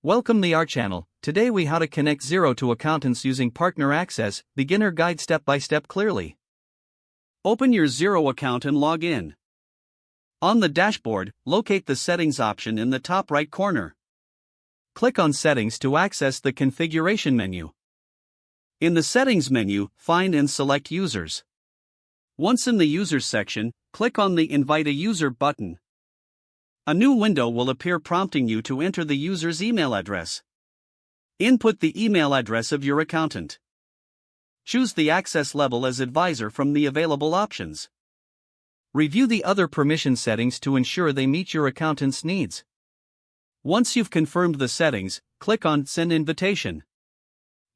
Welcome to our channel. Today we how to connect Xero to accountants using Partner Access, beginner guide step by step clearly. Open your Xero account and log in. On the dashboard, locate the Settings option in the top right corner. Click on Settings to access the configuration menu. In the Settings menu, find and select Users. Once in the Users section, click on the Invite a User button. A new window will appear prompting you to enter the user's email address. Input the email address of your accountant. Choose the access level as advisor from the available options. Review the other permission settings to ensure they meet your accountant's needs. Once you've confirmed the settings, click on Send Invitation.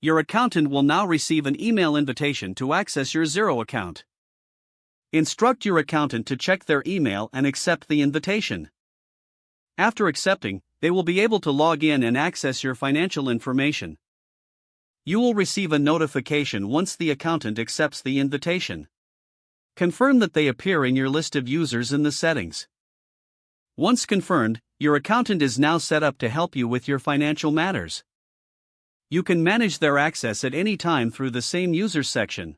Your accountant will now receive an email invitation to access your Xero account. Instruct your accountant to check their email and accept the invitation. After accepting, they will be able to log in and access your financial information. You will receive a notification once the accountant accepts the invitation. Confirm that they appear in your list of users in the settings. Once confirmed, your accountant is now set up to help you with your financial matters. You can manage their access at any time through the same Users section.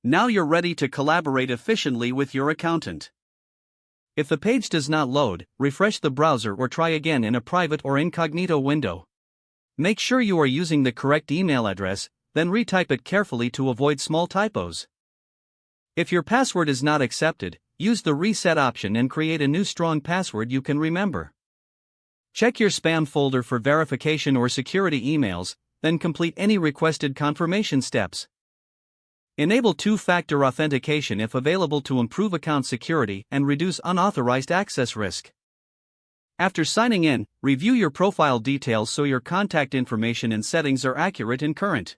Now you're ready to collaborate efficiently with your accountant. If the page does not load, refresh the browser or try again in a private or incognito window. Make sure you are using the correct email address, then retype it carefully to avoid small typos. If your password is not accepted, use the reset option and create a new strong password you can remember. Check your spam folder for verification or security emails, then complete any requested confirmation steps. Enable two-factor authentication if available to improve account security and reduce unauthorized access risk. After signing in, review your profile details so your contact information and settings are accurate and current.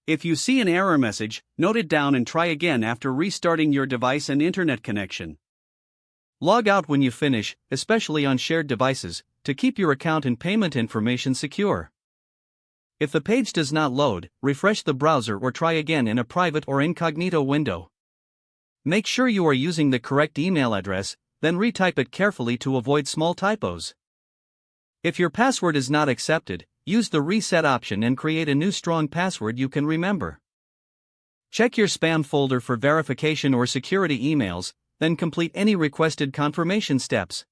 If you see an error message, note it down and try again after restarting your device and internet connection. Log out when you finish, especially on shared devices, to keep your account and payment information secure. If the page does not load, refresh the browser or try again in a private or incognito window. Make sure you are using the correct email address, then retype it carefully to avoid small typos. If your password is not accepted, use the reset option and create a new strong password you can remember. Check your spam folder for verification or security emails, then complete any requested confirmation steps.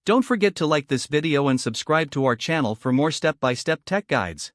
Don't forget to like this video and subscribe to our channel for more step-by-step tech guides.